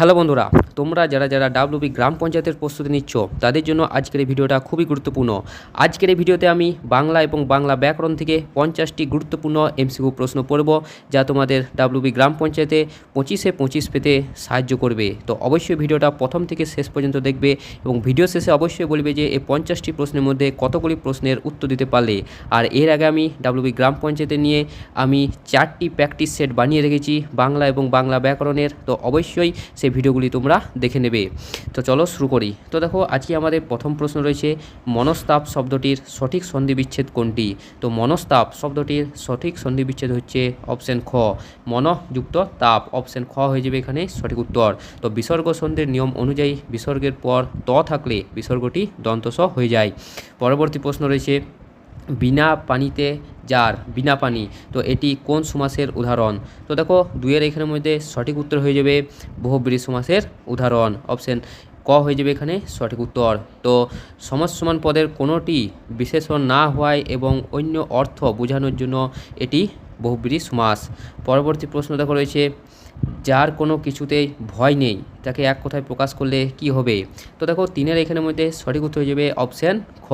Hello বন্ধুরা, তোমরা যারা যারা ডাব্লিউবি গ্রাম পঞ্চায়েতের প্রস্তুতি নিচ্ছ তাদের জন্য আজকের এই ভিডিওটা খুবই গুরুত্বপূর্ণ। আজকের এই ভিডিওতে আমি বাংলা এবং বাংলা ব্যাকরণ থেকে 50টি গুরুত্বপূর্ণ এমসিকিউ প্রশ্ন পড়ব, যা তোমাদের ডাব্লিউবি গ্রাম পঞ্চায়েতে 25-এ 25 পেতে সাহায্য করবে। তো অবশ্যই ভিডিওটা প্রথম থেকে শেষ পর্যন্ত দেখবে এবং ভিডিও শেষে অবশ্যই বলবে যে এই 50টি প্রশ্নের মধ্যে কতগুলি প্রশ্নের উত্তর দিতে পারলে। আর এর আগে আমি ডাব্লিউবি গ্রাম পঞ্চায়েতে নিয়ে আমি 4টি প্র্যাকটিস সেট বানিয়ে রেখেছি বাংলা এবং বাংলা ব্যাকরণের, তো অবশ্যই সেই ভিডিওগুলি তোমরা দেখে নেবে। তো চলো শুরু করি। তো দেখো, আজকে আমাদের প্রথম প্রশ্ন রয়েছে, মনস্তাপ শব্দটির সঠিক সন্ধি বিচ্ছেদ কোনটি? তো মনস্তাপ শব্দটির সঠিক সন্ধি বিচ্ছেদ হচ্ছে অপশন খ, মনযুক্ত তাপ। অপশন খ হয়ে যাবে এখানে সঠিক উত্তর। তো বিসর্গ সন্ধির নিয়ম অনুযায়ী বিসর্গের পর ত থাকলে বিসর্গটি দন্তস হয়ে যায়। পরবর্তী প্রশ্ন রয়েছে, বিনা পানিতে যার বিনা পানি, তো এটি কোন সমাসের উদাহরণ? তো দেখো, দুইয়ের এখানের মধ্যে সঠিক উত্তর হয়ে যাবে বহুব্রী সমাসের উদাহরণ। অপশন ক হয়ে যাবে এখানে সঠিক উত্তর। তো সমাস সমান পদের কোনোটি বিশেষণ না হওয়ায় এবং অন্য অর্থ বোঝানোর জন্য এটি বহুব্রী সমাস। পরবর্তী প্রশ্ন দেখো রয়েছে, যার কোনো কিছুতেই ভয় নেই তাকে এক কথায় প্রকাশ করলে কি হবে? তো দেখো, তিনের এখানের মধ্যে সঠিক উত্তর হয়ে যাবে অপশান খ,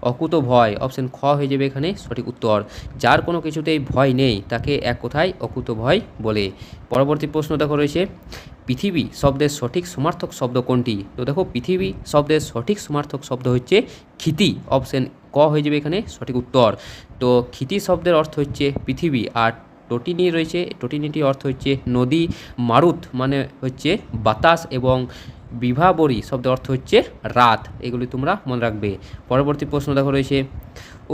অকুত ভয়। অপশান খ হয়ে যাবে এখানে সঠিক উত্তর। যার কোনো কিছুতেই ভয় নেই তাকে এক কথায় অকুত ভয় বলে। পরবর্তী প্রশ্ন দেখো রয়েছে, পৃথিবী শব্দের সঠিক সমার্থক শব্দ কোনটি? তো দেখো, পৃথিবী শব্দের সঠিক সমার্থক শব্দ হচ্ছে ক্ষিতি। অপশান ক হয়ে যাবে এখানে সঠিক উত্তর। তো ক্ষিতি শব্দের অর্থ হচ্ছে পৃথিবী, আর টটিনি রয়েছে, টটিনিটির অর্থ হচ্ছে নদী, মারুত মানে হচ্ছে বাতাস এবং বিভাবরী শব্দের অর্থ হচ্ছে রাত। এগুলি তোমরা মনে রাখবে। পরবর্তী প্রশ্ন দেখো রয়েছে,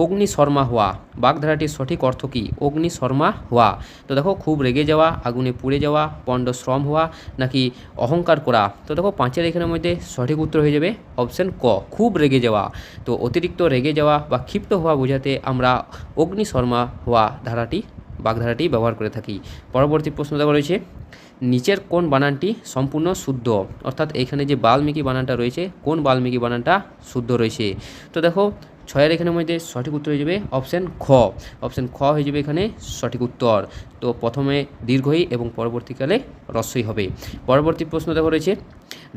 অগ্নিশর্মা হওয়া বাগধারাটির সঠিক অর্থ কী? অগ্নিশর্মা হওয়া। তো দেখো, খুব রেগে যাওয়া, আগুনে পুড়ে যাওয়া, পণ্ডশ্রম হওয়া, নাকি অহংকার করা। তো দেখো, পাঁচের এখানের মধ্যে সঠিক উত্তর হয়ে যাবে অপশান ক, খুব রেগে যাওয়া। তো অতিরিক্ত রেগে যাওয়া বা ক্ষিপ্ত হওয়া বোঝাতে আমরা অগ্নিশর্মা হওয়া বাগধারাটি ব্যবহার করে থাকি। পরবর্তী প্রশ্ন দেখো রয়েছে, নিচের কোন বানানটি সম্পূর্ণ শুদ্ধ? অর্থাৎ এখানে যে বাল্মীকি বানানটা রয়েছে, কোন বাল্মীকি বানানটা শুদ্ধ রয়েছে? তো দেখো, ছয়ের এখানের মধ্যে সঠিক উত্তর হয়ে যাবে অপশান খ। অপশান খ হয়ে যাবে এখানে সঠিক উত্তর। তো প্রথমে দীর্ঘই এবং পরবর্তীকালে হ্রস্বই হবে। পরবর্তী প্রশ্ন দেখো রয়েছে,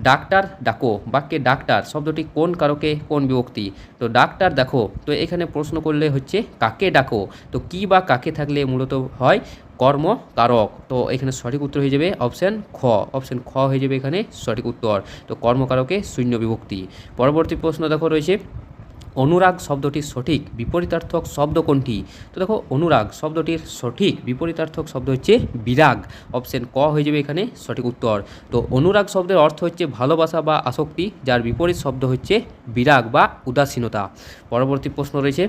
ডাক্তার ডাকো বাক্যে ডাক্তার শব্দটি কোন কারকে কোন বিভক্তি? তো ডাক্তার দেখো, তো এখানে প্রশ্ন করলে হচ্ছে কাকে ডাকো। তো কি বা কাকে থাকলে মূলত হয় কর্ম কারক। তো এখানে সঠিক উত্তর হয়ে যাবে অপশান খ। অপশান খ হয়ে যাবে এখানে সঠিক উত্তর। তো কর্মকারকে শূন্য বিভক্তি। পরবর্তী প্রশ্ন দেখো রয়েছে, অনুরাগ শব্দটির সঠিক বিপরীতার্থক শব্দ কোনটি? তো দেখো, অনুরাগ শব্দটির সঠিক বিপরীতার্থক শব্দ হচ্ছে বিরাগ। অপশান ক হয়ে যাবে এখানে সঠিক উত্তর। তো অনুরাগ শব্দের অর্থ হচ্ছে ভালোবাসা বা আসক্তি, যার বিপরীত শব্দ হচ্ছে বিরাগ বা উদাসীনতা। পরবর্তী প্রশ্ন রয়েছে,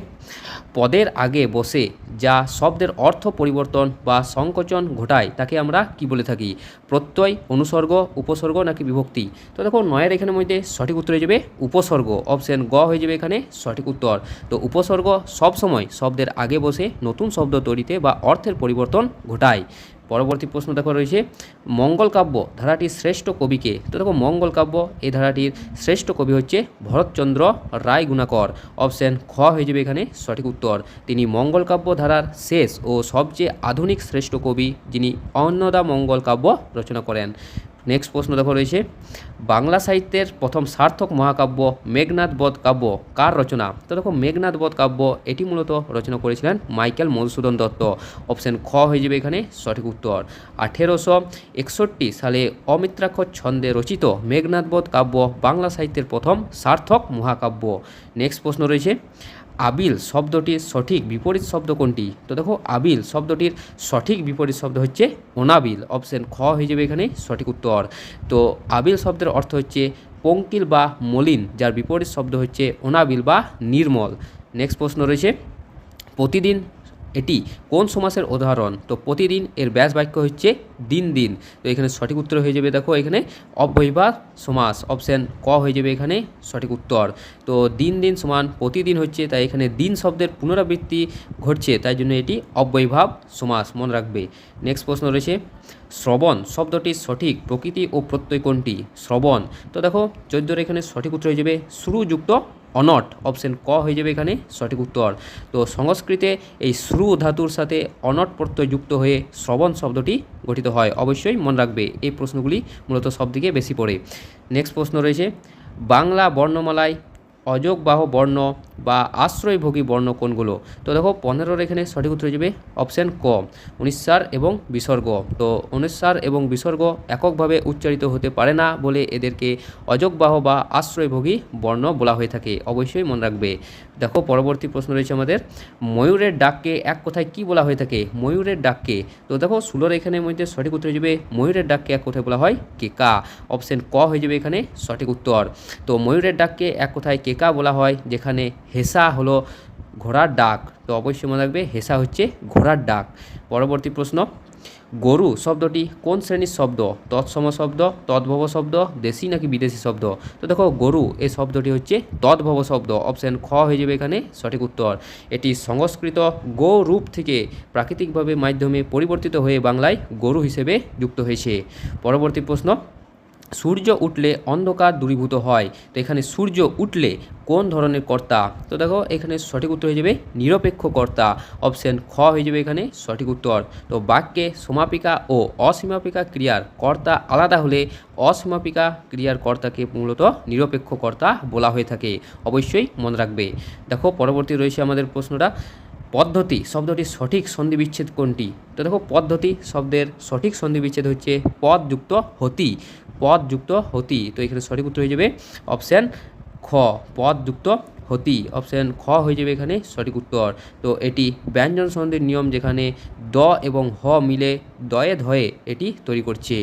পদের আগে বসে যা শব্দের অর্থ পরিবর্তন বা সংকোচন ঘটায় তাকে আমরা কি বলে থাকি? প্রত্যয়, অনুসর্গ, উপসর্গ নাকি বিভক্তি? তো দেখো, নয়ের এখানের মধ্যে সঠিক উত্তর হয়ে যাবে উপসর্গ। অপশান গ হয়ে যাবে এখানে সঠিক উত্তর। তো উপসর্গ সবসময় শব্দের আগে বসে নতুন শব্দ তৈরিতে বা অর্থের পরিবর্তন ঘটায়। পরবর্তী প্রশ্ন দেখো রয়েছে, মঙ্গল কাব্য ধারাটির শ্রেষ্ঠ কবিকে? তো দেখো, মঙ্গল কাব্য এই ধারাটির শ্রেষ্ঠ কবি হচ্ছে ভরতচন্দ্র রায় গুণাকর। অপশান খ হয়ে যাবে এখানে সঠিক উত্তর। তিনি মঙ্গল কাব্য ধারার শেষ ও সবচেয়ে আধুনিক শ্রেষ্ঠ কবি, যিনি অন্নদা মঙ্গল কাব্য রচনা করেন। নেক্সট প্রশ্ন দেখো রয়েছে, বাংলা সাহিত্যের প্রথম সার্থক মহাকাব্য মেঘনাদ বধ কাব্য কার রচনা? তো দেখো, মেঘনাদ বধ কাব্য এটি মূলত রচনা করেছিলেন মাইকেল মধুসূদন দত্ত। অপশান খ হয়ে যাবে এখানে সঠিক উত্তর। 1861 সালে অমিত্রাক্ষর ছন্দে রচিত মেঘনাদ বধ কাব্য বাংলা সাহিত্যের প্রথম সার্থক মহাকাব্য। নেক্সট প্রশ্ন রয়েছে, আবিল শব্দটির সঠিক বিপরীত শব্দ কোনটি? তো দেখো, আবিল শব্দটির সঠিক বিপরীত শব্দ হচ্ছে অনাবিল। অপশান খ হয়ে যাবে এখানে সঠিক উত্তর। তো আবিল শব্দের অর্থ হচ্ছে পঙ্কিল বা মলিন, যার বিপরীত শব্দ হচ্ছে অনাবিল বা নির্মল। নেক্সট প্রশ্ন রয়েছে, প্রতিদিন এটি কোন সমাসের উদাহরণ? তো প্রতিদিন এর ব্যাস বাক্য হচ্ছে দিন দিন। তো এখানে সঠিক উত্তর হয়ে যাবে দেখো এখানে অব্যয়ভাব সমাস। অপশান ক হয়ে যাবে এখানে সঠিক উত্তর। তো দিন দিন সমান প্রতিদিন হচ্ছে, তাই এখানে দিন শব্দের পুনরাবৃত্তি ঘটছে, তাই জন্য এটি অব্যয়ভাব সমাস, মনে রাখবে। নেক্সট প্রশ্ন রয়েছে, শ্রবণ শব্দটির সঠিক প্রকৃতি ও প্রত্যয় কোনটি? শ্রবণ। তো দেখো 14 এখানে সঠিক উত্তর হয়ে যাবে শ্রুযুক্ত অনট, অপশন ক হয়ে যাবে এখানে সঠিক উত্তর। তো সংস্কৃতে এই শ্রু ধাতুর সাথে অনট প্রত্যয় যুক্ত হয়ে শ্রবণ শব্দটি গঠিত হয়, অবশ্যই মনে রাখবে। এই প্রশ্নগুলি মূলত সবদিকে বেশি পড়ে। নেক্সট প্রশ্ন রয়েছে, বাংলা বর্ণমালায় অযোগবাহ বর্ণ বা আশ্রয়ভোগী বর্ণ কোনগুলো? তো দেখো 15 এখানে সঠিক উত্তর হয়ে যাবে অপশান ক অনুস্বার এবং বিসর্গ। তো অনুস্বার এবং বিসর্গ এককভাবে উচ্চারিত হতে পারে না বলে এদেরকে অযোগবাহ বা আশ্রয়ভোগী বর্ণ বলা হয়ে থাকে, অবশ্যই মনে রাখবে। দেখো পরবর্তী প্রশ্ন রয়েছে আমাদের, ময়ূরের ডাককে এক কথায় কি বলা হয়ে থাকে? ময়ূরের ডাককে, তো দেখো 16 এখানের মধ্যে সঠিক উত্তর হয়ে যাবে ময়ূরের ডাককে এক কথায় বলা হয় কেকা, অপশান ক হয়ে যাবে এখানে সঠিক উত্তর। তো ময়ূরের ডাককে এক কথায় কেকা বলা হয় যেখানে হেসা হলো ঘোড়ার ডাক, তো অবশ্যই মনে রাখবে হেসা হচ্ছে ঘোড়ার ডাক। পরবর্তী প্রশ্ন, গরু শব্দটি কোন শ্রেণীর শব্দ? তৎসম শব্দ, তদ্ভব শব্দ, দেশি নাকি বিদেশি শব্দ? তো দেখো গরু এই শব্দটি হচ্ছে তদ্ভব শব্দ, অপশান খ হয়ে যাবে এখানে সঠিক উত্তর। এটি সংস্কৃত গো রূপ থেকে প্রাকৃতিকভাবে মাধ্যমে পরিবর্তিত হয়ে বাংলায় গরু হিসেবে যুক্ত হয়েছে। পরবর্তী প্রশ্ন, সূর্য উঠলে অন্ধকার দূরীভূত হয়, তো এখানে সূর্য উঠলে কোন ধরনের কর্তা? তো দেখো এখানে সঠিক উত্তর হয়ে যাবে নিরপেক্ষ কর্তা, অপশান খ হয়ে যাবে এখানে সঠিক উত্তর। তো বাক্যে সমাপিকা ও অসীমাপিকা ক্রিয়ার কর্তা আলাদা হলে অসীমাপিকা ক্রিয়ার কর্তাকে মূলত নিরপেক্ষ কর্তা বলা হয়ে থাকে, অবশ্যই মনে রাখবে। দেখো পরবর্তী রয়েছে আমাদের প্রশ্নটা, পদ্ধতি শব্দটির সঠিক সন্ধিবিচ্ছেদ কোনটি? তো দেখো পদ্ধতি শব্দের সঠিক সন্ধিবিচ্ছেদ হচ্ছে পদযুক্ত হতি, পদযুক্ত হতি। তো এখানে সঠিক উত্তর হয়ে যাবে অপশান খ পদযুক্ত হতি, অপশান খ হয়ে যাবে এখানে সঠিক উত্তর। তো এটি ব্যঞ্জন সন্ধির নিয়ম যেখানে দ এবং হ মিলে দয়ে ধয়ে এটি তৈরি করছে।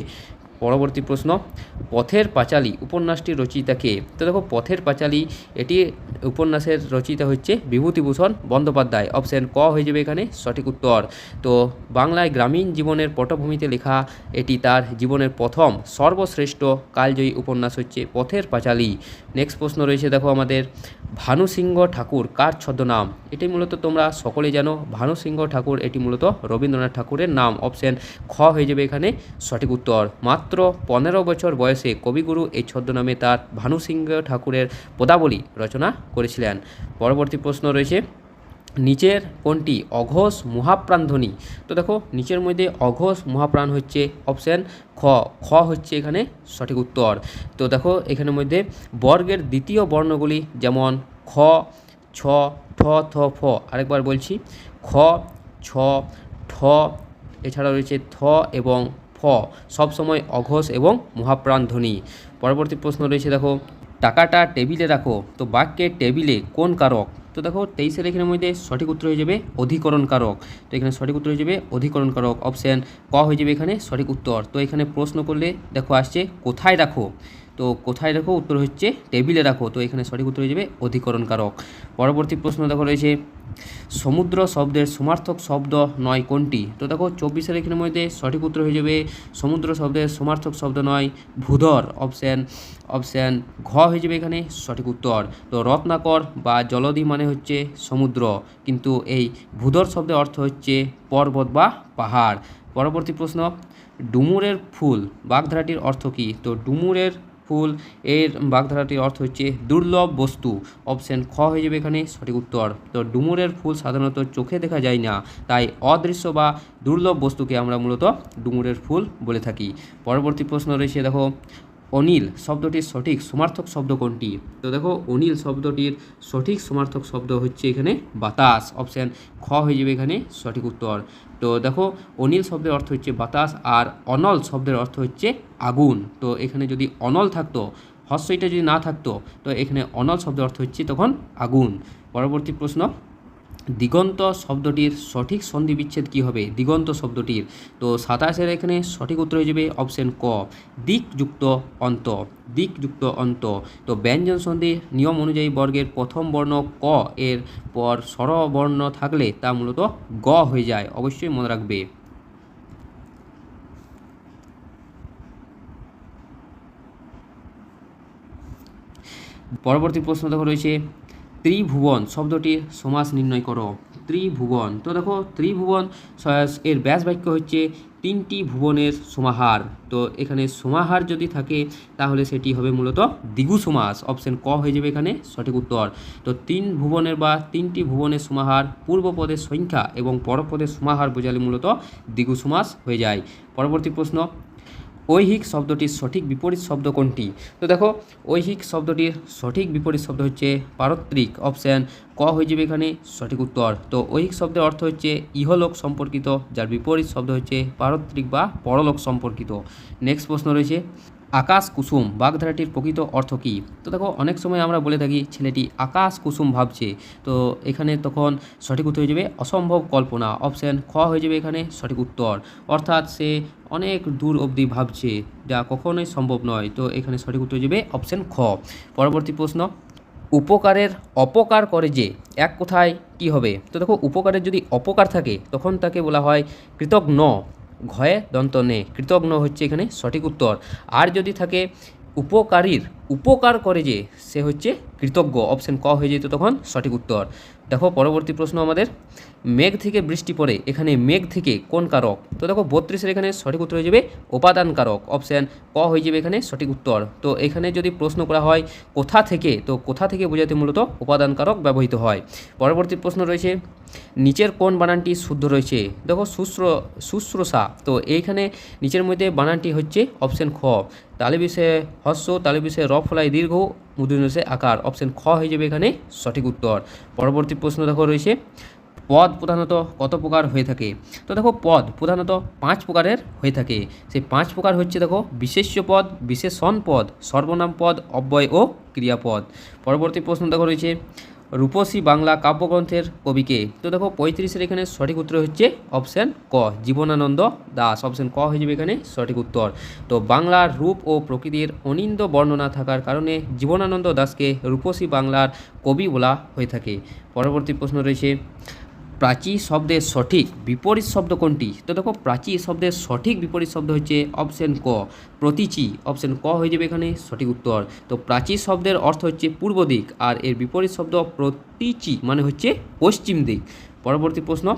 পরবর্তী প্রশ্ন, পথের পাঁচালী উপন্যাসটির রচয়িতাকে? তো দেখো পথের পাঁচালী এটি উপন্যাসের রচয়িতা হচ্ছে বিভূতিভূষণ বন্দ্যোপাধ্যায়, অপশান ক হয়ে যাবে এখানে সঠিক উত্তর। তো বাংলায় গ্রামীণ জীবনের পটভূমিতে লেখা এটি তার জীবনের প্রথম সর্বশ্রেষ্ঠ কালজয়ী উপন্যাস হচ্ছে পথের পাঁচালী। নেক্সট প্রশ্ন রয়েছে দেখো আমাদের, ভানুসিংহ ঠাকুর কার ছদ্মনাম? এটি মূলত তোমরা সকলে জানো, ভানুসিংহ ঠাকুর এটি মূলত রবীন্দ্রনাথ ঠাকুরের নাম, অপশান খ হয়ে যাবে এখানে সঠিক উত্তর। মাত্র 15 বছর বয়সে কবিগুরু এই ছদ্মনামে তার ভানুসিংহ ঠাকুরের পদাবলী রচনা করেছিলেন। পরবর্তী প্রশ্ন রয়েছে, নিচের কোনটি অঘোষ মহাপ্রাণ ধ্বনি? তো দেখো নিচের মধ্যে অঘোষ মহাপ্রাণ হচ্ছে অপশান খ, খ হচ্ছে এখানে সঠিক উত্তর। তো দেখো এখানের মধ্যে বর্গের দ্বিতীয় বর্ণগুলি যেমন খ, ছ, ঠ, থ, ফ, আরেকবার বলছি খ, ছ, ঠ, এছাড়া রয়েছে থ এবং ফ সবসময় অঘোষ এবং মহাপ্রাণ ধ্বনি। পরবর্তী প্রশ্ন রয়েছে দেখো, টাকাটা টেবিলে রাখো, তো বাক্যে টেবিলে কোন কারক? তো দেখো 23 এখানের মধ্যে সঠিক উত্তর হয়ে যাবে অধিকরণ কারক, তো এখানে সঠিক উত্তর হয়ে যাবে অধিকরণ কারক, অপশান ক হয়ে যাবে এখানে সঠিক উত্তর। তো এখানে প্রশ্ন করলে দেখো আসছে কোথায় রাখো, তো কোথায় রাখো উত্তর হচ্ছে টেবিলে রাখো, তো এখানে সঠিক উত্তর হয়ে যাবে অধিকরণ কারক। পরবর্তী প্রশ্ন দেখো রয়েছে, সমুদ্র শব্দের সমার্থক শব্দ নয় কোনটি? তো দেখো 24 এখানের মধ্যে সঠিক উত্তর হয়ে যাবে সমুদ্র শব্দের সমার্থক শব্দ নয় ভূধর, অপশান ঘ হয়ে যাবে এখানে সঠিক উত্তর। তো রত্নাকর বা জলধি মানে হচ্ছে সমুদ্র, কিন্তু এই ভূধর শব্দের অর্থ হচ্ছে পর্বত বা পাহাড়। পরবর্তী প্রশ্ন, ডুমুরের ফুল বাগধারাটির অর্থ কী? তো ডুমুরের ফুল এর বাগধারাটির অর্থ হচ্ছে দুর্লভ বস্তু, অপশান খ হয়ে যাবে এখানে সঠিক উত্তর। তো ডুমুরের ফুল সাধারণত চোখে দেখা যায় না, তাই অদৃশ্য বা দুর্লভ বস্তুকে আমরা মূলত ডুমুরের ফুল বলে থাকি। পরবর্তী প্রশ্ন রয়েছে দেখো, অনিল শব্দটির সঠিক সমার্থক শব্দ কোনটি? তো দেখো অনিল শব্দটির সঠিক সমার্থক শব্দ হচ্ছে এখানে বাতাস, অপশান খ হয়ে যাবে এখানে সঠিক উত্তর। তো দেখো অনিল শব্দের অর্থ হচ্ছে বাতাস আর অনল শব্দের অর্থ হচ্ছে আগুন, তো এখানে যদি অনল থাকতো হস্যইটা যদি না থাকতো তো এখানে অনল শব্দের অর্থ হচ্ছে তখন আগুন। পরবর্তী প্রশ্ন, দিগন্ত শব্দটির সঠিক সন্ধি বিচ্ছেদ কী হবে? দিগন্ত শব্দটির, তো 27 এখানে সঠিক উত্তর হয়ে যাবে অপশান ক দিকযুক্ত অন্ত, দিকযুক্ত অন্ত। তো ব্যঞ্জন সন্ধির নিয়ম অনুযায়ী বর্গের প্রথম বর্ণ ক এর পর স্বরবর্ণ থাকলে তা মূলত গ হয়ে যায়, অবশ্যই মনে রাখবে। পরবর্তী প্রশ্ন দেখো রয়েছে, ত্রিভুবন শব্দটির সমাস নির্ণয় করো। ত্রিভুবন। তো দেখো ত্রিভুবন এর ব্যাস বাক্য হচ্ছে তিনটি ভুবনের সমাহার। তো এখানে সমাহার যদি থাকে তাহলে সেটি হবে মূলত দ্বিগু সমাস। অপশন ক হয়ে যাবে এখানে সঠিক উত্তর। তো তিন ভুবনের বা তিনটি ভুবনের সমাহার পূর্বপদের সংখ্যা এবং পরপদের সমাহার বোঝালে মূলত দ্বিগু সমাস হয়ে যায়। পরবর্তী প্রশ্ন, ঐহিক শব্দটির সঠিক বিপরীত শব্দ কোনটি? তো দেখো ঐহিক শব্দটির সঠিক বিপরীত শব্দ হচ্ছে পারত্রিক। অপশান ক হয়ে যাবে এখানে সঠিক উত্তর। তো ঐহিক শব্দের অর্থ হচ্ছে ইহলোক সম্পর্কিত, যার বিপরীত শব্দ হচ্ছে পারত্রিক বা পরলোক সম্পর্কিত। নেক্সট প্রশ্ন রয়েছে, আকাশ কুসুম বাগধারাটির প্রকৃত অর্থ কী? তো দেখো অনেক সময় আমরা বলে থাকি ছেলেটি আকাশ কুসুম ভাবছে। তো এখানে তখন সঠিক উত্তর হয়ে যাবে অসম্ভব কল্পনা। অপশান খ হয়ে যাবে এখানে সঠিক উত্তর। অর্থাৎ সে অনেক দূর অবধি ভাবছে, যা কখনোই সম্ভব নয়। তো এখানে সঠিক উত্তর হয়ে যাবে অপশান খ। পরবর্তী প্রশ্ন, উপকারের অপকার করে যে এক কথায় কি হবে? তো দেখো উপকারের যদি অপকার থাকে তখন তাকে বলা হয় কৃতজ্ঞ। ঘয়ে দন্ত নে, কৃতজ্ঞ হচ্ছে এখানে সঠিক উত্তর। আর যদি থাকে উপকারীর উপকার করে যে, সে হচ্ছে কৃতজ্ঞ। অপশন ক হয়ে যেত তখন সঠিক উত্তর। দেখো পরবর্তী প্রশ্ন আমাদের, মেঘ থেকে বৃষ্টি পড়ে, এখানে মেঘ থেকে কোন কারক? তো দেখো 32-এর এখানে সঠিক উত্তর হয়ে যাবে উপাদান কারক। অপশান ক হয়ে যাবে এখানে সঠিক উত্তর। তো এখানে যদি প্রশ্ন করা হয় কোথা থেকে, তো কোথা থেকে বোঝাতে মূলত উপাদান কারক ব্যবহৃত হয়। পরবর্তী প্রশ্ন রয়েছে, নিচের কোন বানানটি শুদ্ধ রয়েছে? দেখো শুশ্রূষা। তো এইখানে নিচের মধ্যে বানানটি হচ্ছে অপশান খ, তালবিসে হস্য তালবিসে র ফলায় দীর্ঘ মূর্ধন্যসে আকার। অপশান খ হয়ে যাবে এখানে সঠিক উত্তর। পরবর্তী প্রশ্ন দেখো রয়েছে, পদ প্রধানত কত প্রকার হয়ে থাকে? তো দেখো পদ প্রধানত 5 প্রকারের হয়ে থাকে। সেই 5 প্রকার হচ্ছে দেখো বিশেষ্য পদ, বিশেষণ পদ, সর্বনাম পদ, অব্যয় ও ক্রিয়াপদ। পরবর্তী প্রশ্ন দেখো রয়েছে, রূপসী বাংলা কাব্যগ্রন্থের কবিকে? তো দেখো 35-এর এখানে সঠিক উত্তর হচ্ছে অপশান ক, জীবনানন্দ দাশ। অপশান ক হয়ে যাবে এখানে সঠিক উত্তর। তো বাংলার রূপ ও প্রকৃতির অনিন্দ বর্ণনা থাকার কারণে জীবনানন্দ দাশকে রূপসী বাংলার কবি বলা হয়ে থাকে। পরবর্তী প্রশ্ন রয়েছে, প্রাচী শব্দের সঠিক বিপরীত শব্দ কোনটি? তো দেখো প্রাচী শব্দের সঠিক বিপরীত শব্দ হচ্ছে অপশান ক, প্রতীচী। অপশান ক হয়ে যাবে এখানে সঠিক উত্তর। তো প্রাচী শব্দের অর্থ হচ্ছে পূর্ব দিক, আর এর বিপরীত শব্দ প্রতীচী মানে হচ্ছে পশ্চিম দিক। পরবর্তী প্রশ্ন,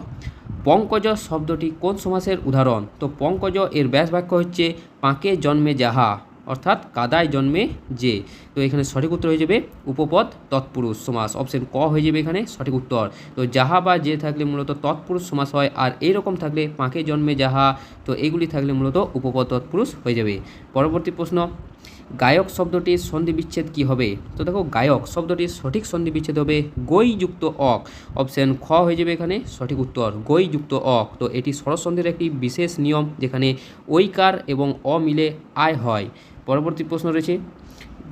পঙ্কজ শব্দটি কোন সমাসের উদাহরণ? তো পঙ্কজ এর ব্যাস বাক্য হচ্ছে পাঁকে জন্মে যাহা, অর্থাৎ কাদায় জন্মে যে। তো এখানে সঠিক উত্তর হয়ে যাবে উপপদ তৎপুরুষ সমাস। অপশান ক হয়ে যাবে এখানে সঠিক উত্তর। তো যাহা বা যে থাকলে মূলত তৎপুরুষ সমাস হয়, আর এইরকম থাকলে পাঁকে জন্মে যাহা, তো এগুলি থাকলে মূলত উপপদ তৎপুরুষ হয়ে যাবে। পরবর্তী প্রশ্ন, গায়ক শব্দটির সন্ধি বিচ্ছেদ কী হবে? তো দেখো গায়ক শব্দটির সঠিক সন্ধি বিচ্ছেদ হবে গই যুক্ত অক। অপশান খ হয়ে যাবে এখানে সঠিক উত্তর, গই যুক্ত অক। তো এটি স্বরসন্ধির একটি বিশেষ নিয়ম, যেখানে ঐকার এবং অ মিলে আয় হয়। পরবর্তী প্রশ্ন রয়েছে,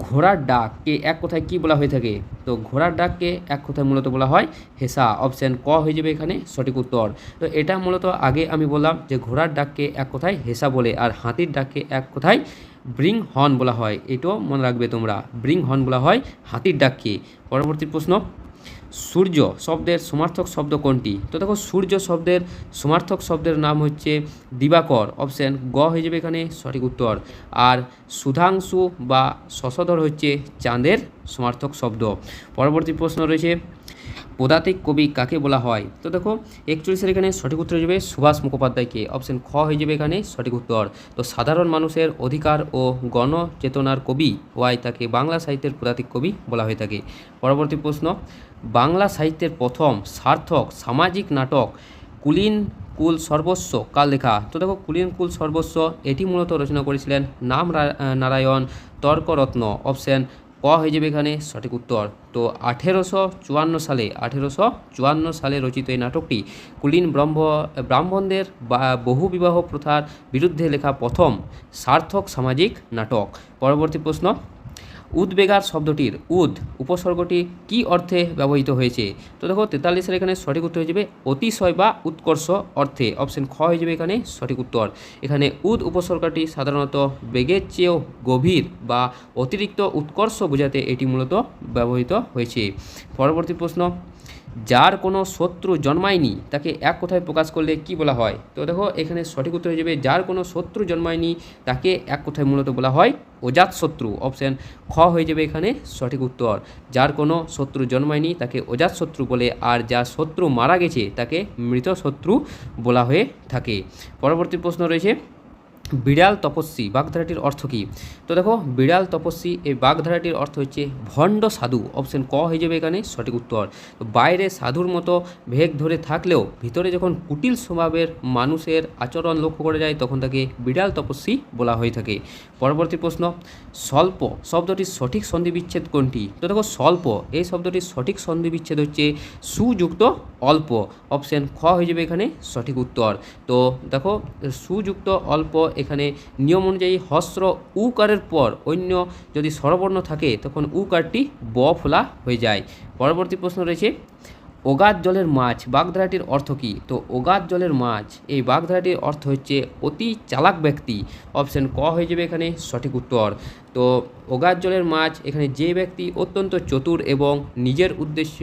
ঘোড়ার ডাককে এক কথায় কী বলা হয়ে থাকে? তো ঘোড়ার ডাককে এক কথায় মূলত বলা হয় হেসা। অপশান ক হয়ে যাবে এখানে সঠিক উত্তর। তো এটা মূলত আগে আমি বললাম যে ঘোড়ার ডাককে এক কথায় হেসা বলে, আর হাতির ডাককে এক কথায় ব্রিং হর্ন বলা হয়। এটাও মনে রাখবে তোমরা, ব্রিং হর্ন বলা হয় হাতির ডাককে। পরবর্তী প্রশ্ন, সূর্য শব্দের সমার্থক শব্দ কোনটি? তো দেখো সূর্য শব্দের সমার্থক শব্দের নাম হচ্ছে দিবাকর। অপশান গ হয়ে যাবে এখানে সঠিক উত্তর। আর সুধাংশু বা শশধর হচ্ছে চাঁদের সমার্থক শব্দ। পরবর্তী প্রশ্ন রয়েছে, পদাতিক কবি কাকে বলা হয়? তো দেখো 41-এর এখানে সঠিক উত্তর হয়ে যাবে সুভাষ মুখোপাধ্যায়কে। অপশান খ হয়ে যাবে এখানে সঠিক উত্তর। তো সাধারণ মানুষের অধিকার ও গণচেতনার কবি হওয়ায় তাকে বাংলা সাহিত্যের পদাতিক কবি বলা হয়ে থাকে। পরবর্তী প্রশ্ন, বাংলা সাহিত্যের প্রথম সার্থক সামাজিক নাটক কুলীন কুল সর্বস্ব কার লেখা? তো দেখো কুলীন কুল সর্বস্ব এটি মূলত রচনা করেছিলেন নারায়ণ তর্করত্ন। অপশান ক হয়ে যাবে এখানে সঠিক উত্তর। তো 1854 সালে রচিত এই নাটকটি কুলীন ব্রাহ্মণদের বহু বিবাহ প্রথার বিরুদ্ধে লেখা প্রথম সার্থক সামাজিক নাটক। পরবর্তী প্রশ্ন, উদ্বেগার শব্দটির উদ উপসর্গটি কি অর্থে ব্যবহৃত হয়েছে? তো দেখো 43-এর এখানে সঠিক উত্তর হয়ে যাবে অতিশয় বা উৎকর্ষ অর্থে। অপশান খ হয়ে যাবে এখানে সঠিক উত্তর। এখানে উদ উপসর্গটি সাধারণত বেগের চেয়েও গভীর বা অতিরিক্ত উৎকর্ষ বোঝাতে এটি মূলত ব্যবহৃত হয়েছে। পরবর্তী প্রশ্ন, যার কোনো শত্রু জন্মায়নি তাকে এক কথায় প্রকাশ করলে কি বলা হয়? তো দেখো এখানে সঠিক উত্তর হয়ে যাবে যার কোনো শত্রু জন্মায়নি তাকে এক কথায় মূলত বলা হয় অজাতশত্রু। অপশান খ হয়ে যাবে এখানে সঠিক উত্তর। যার কোনো শত্রু জন্মায়নি তাকে অজাতশত্রু বলে, আর যার শত্রু মারা গেছে তাকে মৃত শত্রু বলা হয়ে থাকে। পরবর্তী প্রশ্ন রয়েছে বিড়াল তপস্বী বাগধারাটির অর্থ কী? তো দেখো বিড়াল তপস্বী এই বাগধারাটির অর্থ হচ্ছে ভণ্ড সাধু। অপশন ক হয়ে যাবে এখানে সঠিক উত্তর। তো বাইরে সাধুর মতো ভেগ ধরে থাকলেও ভিতরে যখন কুটিল স্বভাবের মানুষের আচরণ লক্ষ্য করা যায় তখন তাকে বিড়াল তপস্বী বলা হয়ে থাকে। পরবর্তী প্রশ্ন স্বল্প শব্দটির সঠিক সন্ধিবিচ্ছেদ কোনটি? তো দেখো স্বল্প এই শব্দটির সঠিক সন্ধিবিচ্ছেদ হচ্ছে সুযুক্ত অল্প। অপশন খ হয়ে যাবে এখানে সঠিক উত্তর। তো দেখো সুযুক্ত অল্প এখানে নিয়ম অনুযায়ী হস্র উকারের পর অন্য যদি স্বরবর্ণ থাকে তখন উকারটি ব ফোলা হয়ে যায়। পরবর্তী প্রশ্ন রয়েছে অগাধ জলের মাছ বাগধারাটির অর্থ কী? তো অগাধ জলের মাছ এই বাগধারাটির অর্থ হচ্ছে অতি চালাক ব্যক্তি। অপশন ক হয়ে যাবে এখানে সঠিক উত্তর। তো অগাধ জলের মাছ এখানে যে ব্যক্তি অত্যন্ত চতুর এবং নিজের উদ্দেশ্য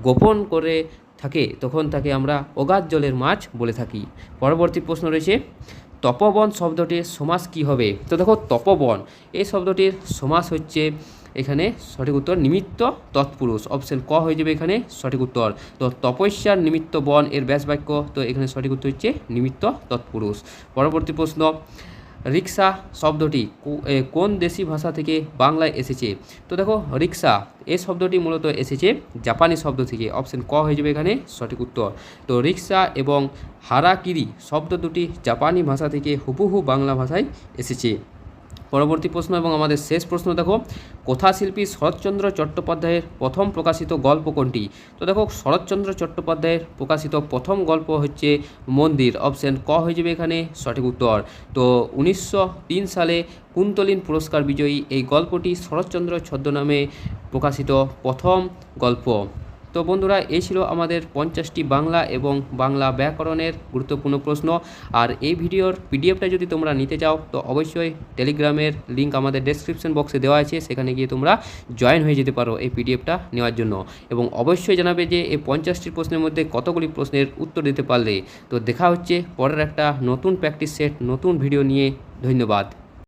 গোপন করে থাকে তখন তাকে আমরা অগাধ জলের মাছ বলে থাকি। পরবর্তী প্রশ্ন রয়েছে তপবন শব্দটির সমাস কী হবে? তো দেখো তপবন এই শব্দটির সমাস হচ্ছে এখানে সঠিক উত্তর নিমিত্ত তৎপুরুষ। অপশন ক হয়ে যাবে এখানে সঠিক উত্তর। তো তপস্যার নিমিত্ত বন এর ব্যাস বাক্য, তো এখানে সঠিক উত্তর হচ্ছে নিমিত্ত তৎপুরুষ। পরবর্তী প্রশ্ন রিক্সা শব্দটি কোন দেশি ভাষা থেকে বাংলায় এসেছে? তো দেখো রিক্সা এই শব্দটি মূলত এসেছে জাপানি শব্দ থেকে। অপশন ক হয়ে যাবে এখানে সঠিক উত্তর। তো রিক্সা এবং হারাকিরি শব্দ দুটি জাপানি ভাষা থেকে হুবহু বাংলা ভাষায় এসেছে। পরবর্তী প্রশ্ন এবং আমাদের শেষ প্রশ্ন দেখো কথাশিল্পী শরৎচন্দ্র চট্টোপাধ্যায়ের প্রথম প্রকাশিত গল্প কোনটি? তো দেখো শরৎচন্দ্র চট্টোপাধ্যায়ের প্রকাশিত প্রথম গল্প হচ্ছে মন্দির। অপশন ক হয়ে যাবে এখানে সঠিক উত্তর। তো 1903 সালে কুন্তলীন পুরস্কার বিজয়ী এই গল্পটি শরৎচন্দ্র ছদ্মনামে প্রকাশিত প্রথম গল্প। তো বন্ধুরা এই ছিল আমাদের 50টি বাংলা এবং বাংলা ব্যাকরণের গুরুত্বপূর্ণ প্রশ্ন। আর এই ভিডিওর পিডিএফটা যদি তোমরা নিতে চাও তো অবশ্যই টেলিগ্রামের লিঙ্ক আমাদের ডেসক্রিপশন বক্সে দেওয়া আছে, সেখানে গিয়ে তোমরা জয়েন হয়ে যেতে পারো এই পিডিএফটা নেওয়ার জন্য। এবং অবশ্যই জানাবে যে এই 50টি প্রশ্নের মধ্যে কতগুলি প্রশ্নের উত্তর দিতে পারলে। তো দেখা হচ্ছে পরের একটা নতুন প্র্যাকটিস সেট নতুন ভিডিও নিয়ে। ধন্যবাদ।